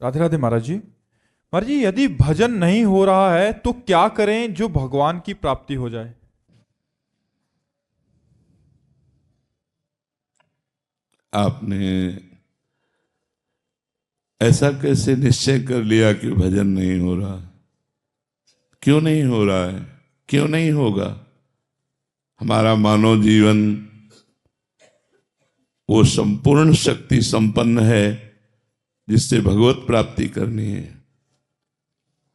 राधे राधे महाराज जी। महाराज जी, यदि भजन नहीं हो रहा है तो क्या करें जो भगवान की प्राप्ति हो जाए? आपने ऐसा कैसे निश्चय कर लिया कि भजन नहीं हो रहा? क्यों नहीं हो रहा है? क्यों नहीं होगा? हमारा मानव जीवन वो संपूर्ण शक्ति संपन्न है जिससे भगवत प्राप्ति करनी है।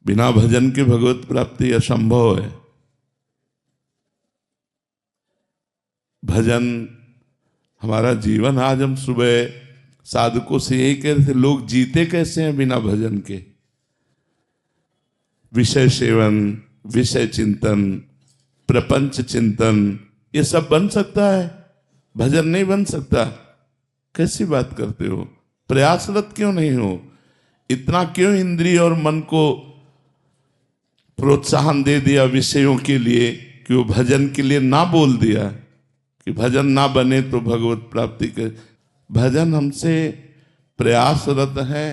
बिना भजन के भगवत प्राप्ति असंभव है। भजन हमारा जीवन। आज हम सुबह साधकों से यही कह रहे थे, लोग जीते कैसे हैं बिना भजन के? विषय सेवन, विषय चिंतन, प्रपंच चिंतन, ये सब बन सकता है, भजन नहीं बन सकता। कैसी बात करते हो? प्रयासरत क्यों नहीं हो? इतना क्यों इंद्रिय और मन को प्रोत्साहन दे दिया विषयों के लिए कि वो भजन के लिए ना बोल दिया कि भजन ना बने तो भगवत प्राप्ति के। भजन हमसे प्रयासरत है,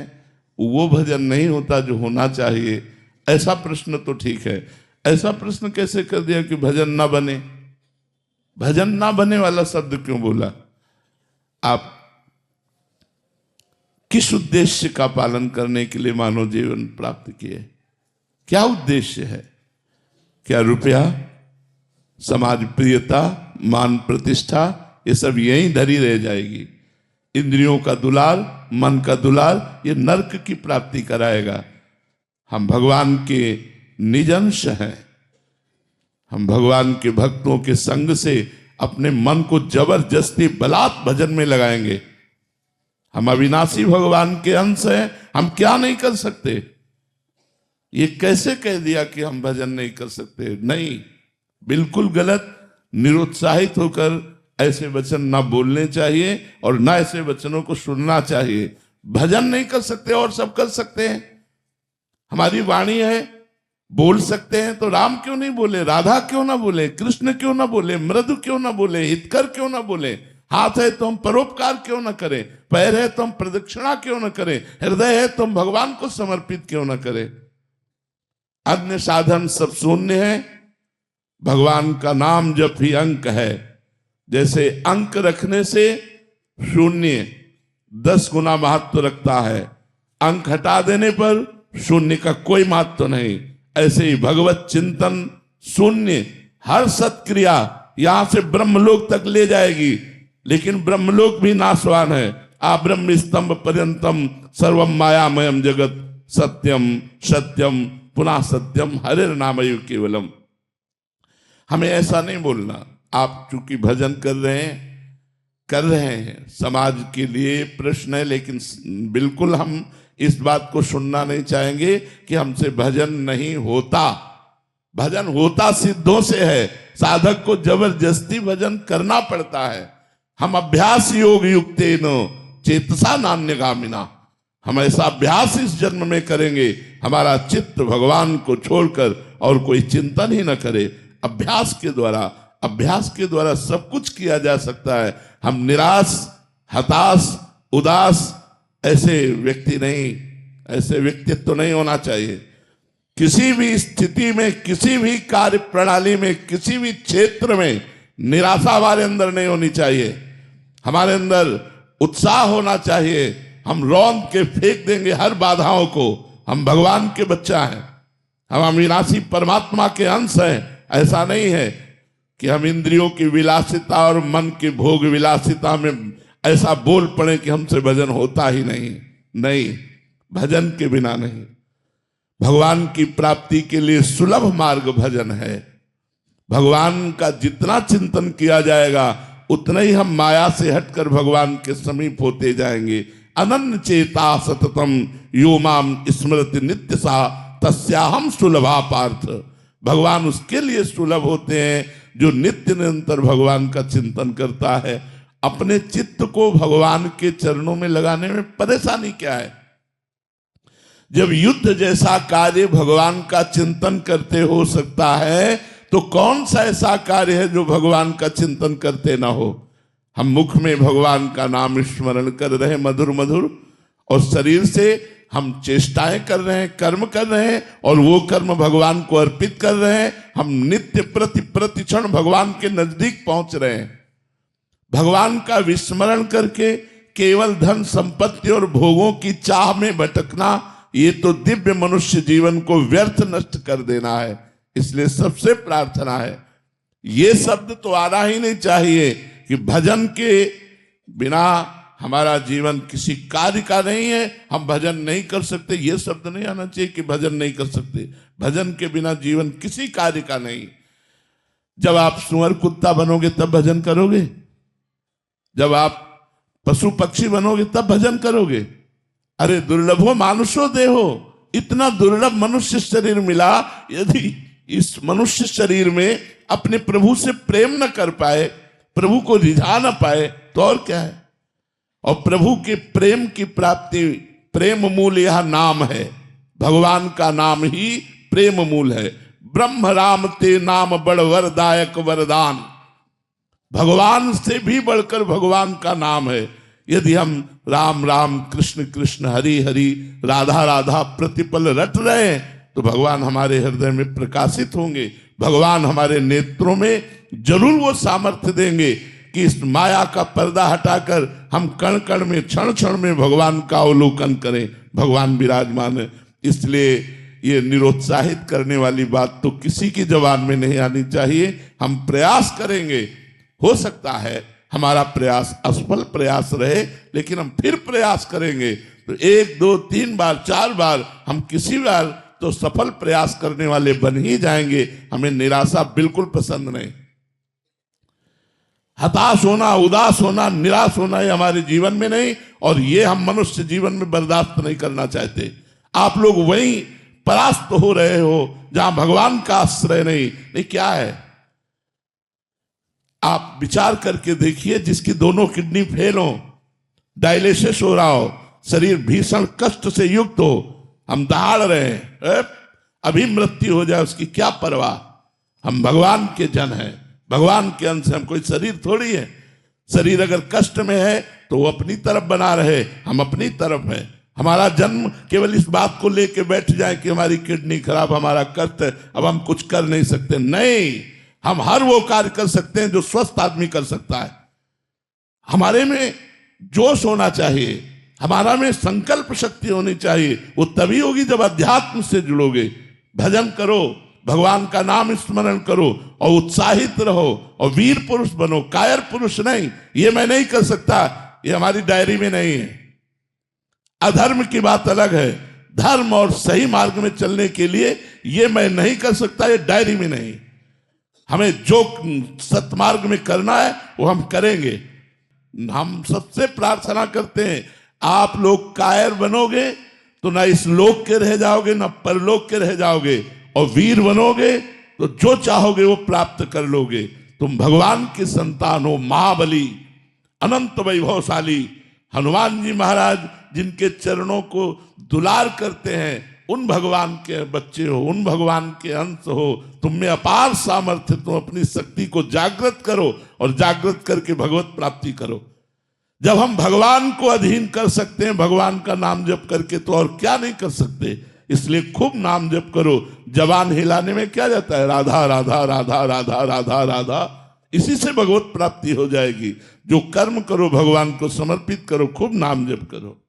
वो भजन नहीं होता जो होना चाहिए। ऐसा प्रश्न तो ठीक है, ऐसा प्रश्न कैसे कर दिया कि भजन ना बने? भजन ना बने वाला शब्द क्यों बोला? आप किस उद्देश्य का पालन करने के लिए मानव जीवन प्राप्त किए? क्या उद्देश्य है? क्या रुपया, समाज प्रियता, मान प्रतिष्ठा, ये सब यहीं धरी रह जाएगी? इंद्रियों का दुलार, मन का दुलार, ये नरक की प्राप्ति कराएगा। हम भगवान के निज अंश हैं। हम भगवान के भक्तों के संग से अपने मन को जबरदस्ती बलात् भजन में लगाएंगे। हम अविनाशी भगवान के अंश हैं, हम क्या नहीं कर सकते? ये कैसे कह दिया कि हम भजन नहीं कर सकते? नहीं, बिल्कुल गलत। निरुत्साहित होकर ऐसे वचन ना बोलने चाहिए और ना ऐसे वचनों को सुनना चाहिए। भजन नहीं कर सकते और सब कर सकते हैं। हमारी वाणी है, बोल सकते हैं, तो राम क्यों नहीं बोले? राधा क्यों ना बोले? कृष्ण क्यों ना बोले? मृदु क्यों ना बोले? हितकर क्यों ना बोले? हाथ है तो हम परोपकार क्यों ना करें? पैर है तो हम प्रदक्षिणा क्यों ना करें? हृदय है तो हम भगवान को समर्पित क्यों ना करें? अन्य साधन सब शून्य है। भगवान का नाम जब भी अंक है। जैसे अंक रखने से शून्य 10 गुना महत्व रखता है, अंक हटा देने पर शून्य का कोई महत्व नहीं। ऐसे ही भगवत चिंतन शून्य, हर सत्क्रिया यहां से ब्रह्मलोक तक ले जाएगी, लेकिन ब्रह्मलोक भी नाशवान है। आ ब्रह्म स्तंभ पर्यंतम सर्वम मायामयम जगत सत्यम सत्यम पुनः सत्यम हरिर नामयु केवलम। हमें ऐसा नहीं बोलना। आप चूंकि भजन कर रहे हैं, समाज के लिए प्रश्न है, लेकिन बिल्कुल हम इस बात को सुनना नहीं चाहेंगे कि हमसे भजन नहीं होता। भजन होता सिद्धों से है। साधक को जबरदस्ती भजन करना पड़ता है। हम अभ्यास योग युक्तेन चेतसा नान्यगामिना, हम ऐसा अभ्यास इस जन्म में करेंगे, हमारा चित्त भगवान को छोड़कर और कोई चिंतन ही न करे। अभ्यास के द्वारा सब कुछ किया जा सकता है। हम निराश, हताश, उदास ऐसे व्यक्ति नहीं, ऐसे व्यक्तित्व तो नहीं होना चाहिए। किसी भी स्थिति में, किसी भी कार्य प्रणाली में, किसी भी क्षेत्र में निराशा हमारे अंदर नहीं होनी चाहिए। हमारे अंदर उत्साह होना चाहिए। हम रौंद के फेंक देंगे हर बाधाओं को। हम भगवान के बच्चा हैं, हम अविनाशी परमात्मा के अंश हैं। ऐसा नहीं है कि हम इंद्रियों की विलासिता और मन की भोग विलासिता में ऐसा बोल पड़े कि हमसे भजन होता ही नहीं, भजन के बिना नहीं। भगवान की प्राप्ति के लिए सुलभ मार्ग भजन है। भगवान का जितना चिंतन किया जाएगा उतना ही हम माया से हटकर भगवान के समीप होते जाएंगे। अनन्य चेता सततम यो माम स्मृति नित्य सा तस्याहम सुलभा पार्थ। भगवान उसके लिए सुलभ होते हैं जो नित्य निरंतर भगवान का चिंतन करता है। अपने चित्त को भगवान के चरणों में लगाने में परेशानी क्या है? जब युद्ध जैसा कार्य भगवान का चिंतन करते हो सकता है, तो कौन सा ऐसा कार्य है जो भगवान का चिंतन करते ना हो? हम मुख में भगवान का नाम स्मरण कर रहे मधुर मधुर, और शरीर से हम चेष्टाएं कर रहे हैं, कर्म कर रहे हैं और वो कर्म भगवान को अर्पित कर रहे हैं। हम नित्य प्रतिक्षण भगवान के नजदीक पहुंच रहे हैं। भगवान का विस्मरण करके केवल धन संपत्ति और भोगों की चाह में भटकना, ये तो दिव्य मनुष्य जीवन को व्यर्थ नष्ट कर देना है। इसलिए सबसे प्रार्थना है, ये शब्द तो आना ही नहीं चाहिए कि भजन के बिना हमारा जीवन किसी कार्य का नहीं है, हम भजन नहीं कर सकते। ये शब्द नहीं आना चाहिए कि भजन नहीं कर सकते। भजन के बिना जीवन किसी कार्य का नहीं। जब आप सुअर कुत्ता बनोगे तब भजन करोगे, जब आप पशु पक्षी बनोगे तब भजन करोगे। अरे दुर्लभो मानुषो देहो, इतना दुर्लभ मनुष्य शरीर मिला, यदि इस मनुष्य शरीर में अपने प्रभु से प्रेम न कर पाए, प्रभु को रिझा न पाए, तो और क्या है। और प्रभु के प्रेम की प्राप्ति, प्रेम मूल यह नाम है। भगवान का नाम ही प्रेम मूल है। ब्रह्म राम ते नाम बड़ वरदायक वरदान, भगवान से भी बढ़कर भगवान का नाम है। यदि हम राम राम कृष्ण कृष्ण हरि हरि राधा राधा प्रतिपल रट रहे हैं तो भगवान हमारे हृदय में प्रकाशित होंगे। भगवान हमारे नेत्रों में जरूर वो सामर्थ्य देंगे कि इस माया का पर्दा हटाकर हम कण कण में क्षण क्षण में भगवान का अवलोकन करें। भगवान विराजमान है। इसलिए ये निरुत्साहित करने वाली बात तो किसी की जबान में नहीं आनी चाहिए। हम प्रयास करेंगे, हो सकता है हमारा प्रयास असफल प्रयास रहे, लेकिन हम फिर प्रयास करेंगे तो 1 2 3 बार 4 बार हम किसी बार तो सफल प्रयास करने वाले बन ही जाएंगे। हमें निराशा बिल्कुल पसंद नहीं। हताश होना, उदास होना, निराश होना ये हमारे जीवन में नहीं, और ये हम मनुष्य जीवन में बर्दाश्त नहीं करना चाहते। आप लोग वहीं परास्त हो रहे हो जहां भगवान का आश्रय नहीं क्या है। आप विचार करके देखिए, जिसकी दोनों किडनी फेल हो, डायलिसिस हो रहा हो, शरीर भीषण कष्ट से युक्त हो, हम दहाड़ रहे हैं, अभी मृत्यु हो जाए उसकी क्या परवाह। हम भगवान के जन हैं, भगवान के अंश हम, कोई शरीर थोड़ी है। शरीर अगर कष्ट में है तो वो अपनी तरफ बना रहे, हम अपनी तरफ हैं। हमारा जन्म केवल इस बात को लेके बैठ जाए कि हमारी किडनी खराब, हमारा कष्ट है, अब हम कुछ कर नहीं सकते। नहीं, हम हर वो कार्य कर सकते हैं जो स्वस्थ आदमी कर सकता है। हमारे में जोश होना चाहिए, हमारा में संकल्प शक्ति होनी चाहिए। वो तभी होगी जब अध्यात्म से जुड़ोगे। भजन करो, भगवान का नाम स्मरण करो और उत्साहित रहो और वीर पुरुष बनो, कायर पुरुष नहीं। ये मैं नहीं कर सकता, ये हमारी डायरी में नहीं है। अधर्म की बात अलग है, धर्म और सही मार्ग में चलने के लिए ये मैं नहीं कर सकता, ये डायरी में नहीं। हमें जो सतमार्ग में करना है वो हम करेंगे। हम सबसे प्रार्थना करते हैं, आप लोग कायर बनोगे तो ना इस लोक के रह जाओगे ना परलोक के रह जाओगे, और वीर बनोगे तो जो चाहोगे वो प्राप्त कर लोगे। तुम भगवान की संतान हो, महाबली अनंत वैभवशाली हनुमान जी महाराज जिनके चरणों को दुलार करते हैं, उन भगवान के बच्चे हो, उन भगवान के अंश हो। तुम में अपार सामर्थ्य, तुम अपनी शक्ति को जागृत करो और जागृत करके भगवत प्राप्ति करो। जब हम भगवान को अधीन कर सकते हैं भगवान का नाम जप करके, तो और क्या नहीं कर सकते। इसलिए खूब नाम जप करो। जबान हिलाने में क्या जाता है, राधा राधा राधा राधा राधा राधा, इसी से भगवत प्राप्ति हो जाएगी। जो कर्म करो भगवान को समर्पित करो, खूब नाम जप करो।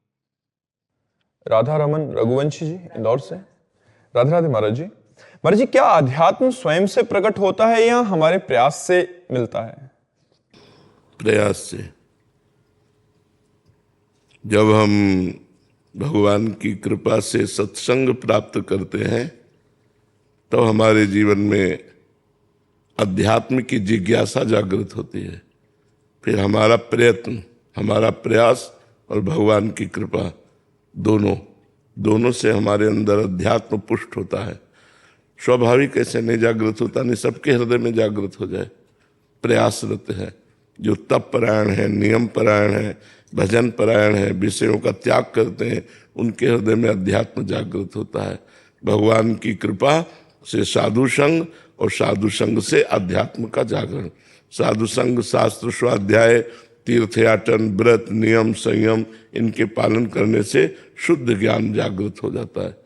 राधा रमन रघुवंशी जी इंदौर से। राधे राधे महाराज जी। महाराज जी, क्या आध्यात्म स्वयं से प्रकट होता है या हमारे प्रयास से मिलता है? प्रयास से। जब हम भगवान की कृपा से सत्संग प्राप्त करते हैं तो हमारे जीवन में अध्यात्म की जिज्ञासा जागृत होती है। फिर प्रयत्न, हमारा प्रयास और भगवान की कृपा दोनों से हमारे अंदर अध्यात्म पुष्ट होता है। स्वाभाविक ऐसे नहीं जागृत होता, नहीं सबके हृदय में जागृत हो जाए। प्रयासरत है, जो तप परायण है, नियम परायण है, भजन परायण है, विषयों का त्याग करते हैं, उनके हृदय में अध्यात्म जागृत होता है। भगवान की कृपा से साधु संग और साधु संग से अध्यात्म का जागरण। साधु संग, शास्त्र स्वाध्याय, तीर्थयाटन, व्रत, नियम, संयम इनके पालन करने से शुद्ध ज्ञान जागृत हो जाता है।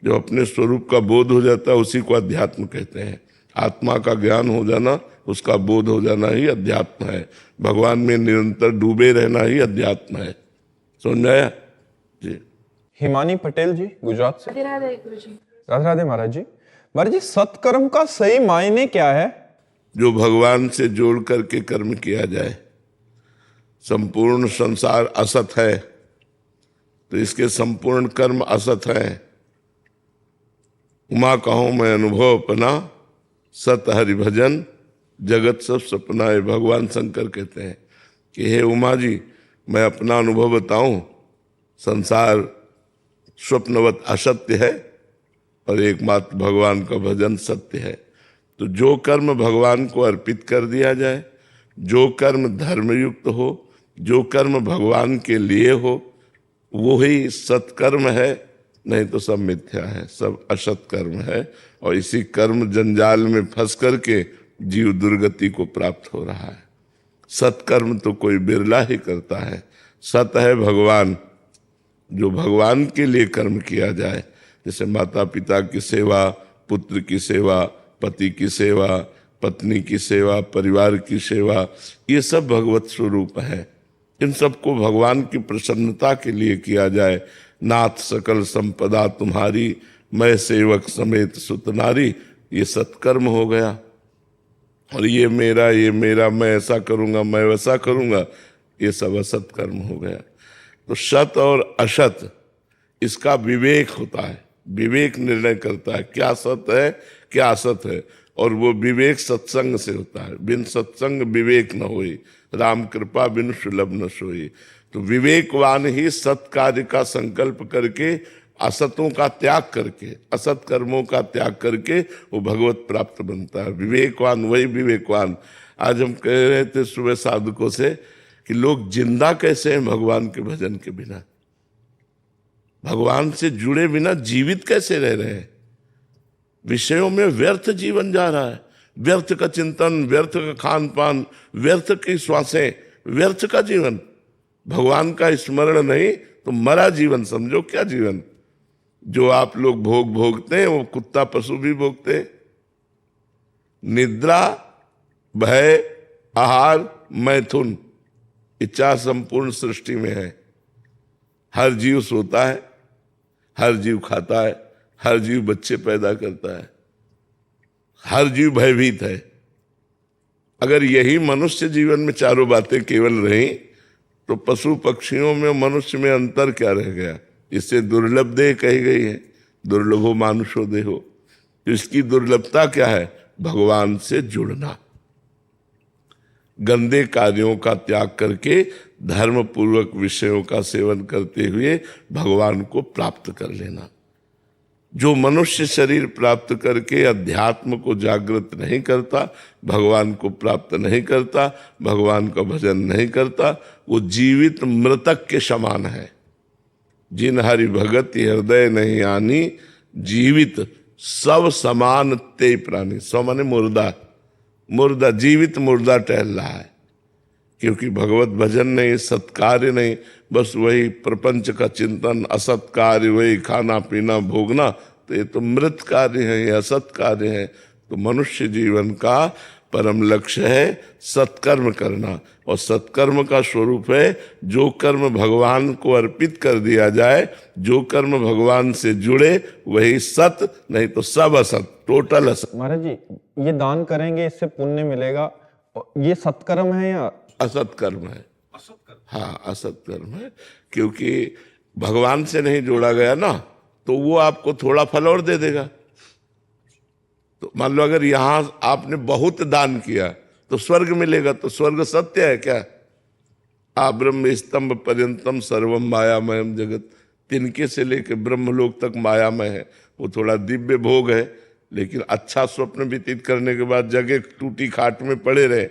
जो अपने स्वरूप का बोध हो जाता है उसी को अध्यात्म कहते हैं। आत्मा का ज्ञान हो जाना, उसका बोध हो जाना ही अध्यात्म है। भगवान में निरंतर डूबे रहना ही अध्यात्म है। समझ आया जी? हिमानी पटेल जी गुजरात से। राधे राधे गुरुजी। राधे राधे महाराज जी। महाराज जी, सत्कर्म का सही मायने क्या है? जो भगवान से जोड़ करके कर्म किया जाए। संपूर्ण संसार असत है तो इसके संपूर्ण कर्म असत हैं। उमा कहूं मैं अनुभव अपना, सत हरि भजन जगत सब सपना है। भगवान शंकर कहते हैं कि हे उमा जी, मैं अपना अनुभव बताऊं, संसार स्वप्नवत असत्य है और एकमात्र भगवान का भजन सत्य है। तो जो कर्म भगवान को अर्पित कर दिया जाए, जो कर्म धर्मयुक्त हो, जो कर्म भगवान के लिए हो, वो ही सत्कर्म है। नहीं तो सब मिथ्या है, सब असत कर्म है। और इसी कर्म जंजाल में फंस करके जीव दुर्गति को प्राप्त हो रहा है। सत्कर्म तो कोई बिरला ही करता है। सत है भगवान, जो भगवान के लिए कर्म किया जाए, जैसे माता पिता की सेवा, पुत्र की सेवा, पति की सेवा, पत्नी की सेवा, परिवार की सेवा, ये सब भगवत स्वरूप है। इन सबको भगवान की प्रसन्नता के लिए किया जाए। नाथ सकल संपदा तुम्हारी, मैं सेवक समेत सुत नारी, ये सत्कर्म हो गया। और ये मेरा, मैं ऐसा करूंगा, मैं वैसा करूंगा, ये सब असत कर्म हो गया। तो सत और असत इसका विवेक होता है। विवेक निर्णय करता है क्या सत है क्या असत है। और वो विवेक सत्संग से होता है। बिन सत्संग विवेक न होई, राम कृपा बिन सुलभ न सोई। तो विवेकवान ही सत कार्य का संकल्प करके, असतों का त्याग करके, असत कर्मों का त्याग करके वो भगवत प्राप्त बनता है। विवेकवान वही विवेकवान। आज हम कह रहे थे सुबह साधकों से कि लोग जिंदा कैसे हैं भगवान के भजन के बिना, भगवान से जुड़े बिना जीवित कैसे रह रहे हैं। विषयों में व्यर्थ जीवन जा रहा है। व्यर्थ का चिंतन, व्यर्थ का खान पान, व्यर्थ की श्वासें, व्यर्थ का जीवन। भगवान का स्मरण नहीं तो मरा जीवन समझो। क्या जीवन? जो आप लोग भोग भोगते हैं वो कुत्ता पशु भी भोगते हैं। निद्रा, भय, आहार, मैथुन, इच्छा संपूर्ण सृष्टि में है। हर जीव सोता है, हर जीव खाता है, हर जीव बच्चे पैदा करता है, हर जीव भयभीत है। अगर यही मनुष्य जीवन में चारों बातें केवल रही तो पशु पक्षियों में मनुष्य में अंतर क्या रह गया? इससे दुर्लभ देह कही गई है, दुर्लभो मानुषो देहो। तो इसकी दुर्लभता क्या है? भगवान से जुड़ना, गंदे कार्यों का त्याग करके धर्म पूर्वक विषयों का सेवन करते हुए भगवान को प्राप्त कर लेना। जो मनुष्य शरीर प्राप्त करके अध्यात्म को जागृत नहीं करता, भगवान को प्राप्त नहीं करता, भगवान का भजन नहीं करता, वो जीवित मृतक के समान है। जिन हरि भगत हृदय नहीं आनी, जीवित सब समान ते प्राणी। सौ माने मुर्दा, मुर्दा, जीवित मुर्दा टहल रहा है। क्योंकि भगवत भजन नहीं, सत्कार्य नहीं, बस वही प्रपंच का चिंतन, असत कार्य, वही खाना पीना भोगना, तो ये तो मृत कार्य है, ये असत कार्य है। तो मनुष्य जीवन का परम लक्ष्य है सत्कर्म करना। और सत्कर्म का स्वरूप है जो कर्म भगवान को अर्पित कर दिया जाए, जो कर्म भगवान से जुड़े, वही सत, नहीं तो सब असत, टोटल असत। महाराज जी, ये दान करेंगे इससे पुण्य मिलेगा, ये सत्कर्म है या असत कर्म है? हाँ, असत कर्म है। क्योंकि भगवान से नहीं जोड़ा गया ना, तो वो आपको थोड़ा फल और दे देगा। तो मान लो अगर यहां आपने बहुत दान किया तो स्वर्ग मिलेगा, तो स्वर्ग सत्य है क्या? आ ब्रह्म स्तंभ पर्यंतम सर्वम मायामयम जगत। तिनके से लेकर ब्रह्मलोक तक मायामय है। वो थोड़ा दिव्य भोग है, लेकिन अच्छा स्वप्न व्यतीत करने के बाद जगह टूटी खाट में पड़े रहे।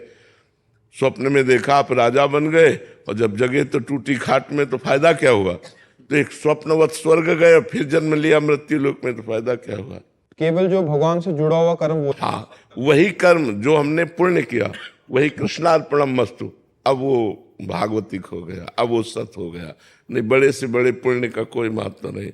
स्वप्न में देखा आप राजा बन गए, और जब जगह तो टूटी खाट में, तो फायदा क्या हुआ? तो एक स्वप्नवत स्वर्ग गए, फिर जन्म लिया मृत्यु लोक में, तो फायदा क्या हुआ? केवल जो भगवान से जुड़ा हुआ कर्म वो। हाँ, वही कर्म जो हमने पुण्य किया, वही कृष्णार्पणम मस्तु, अब वो भागवतिक हो गया, अब वो सत हो गया। नहीं, बड़े से बड़े पुण्य का कोई महत्व नहीं।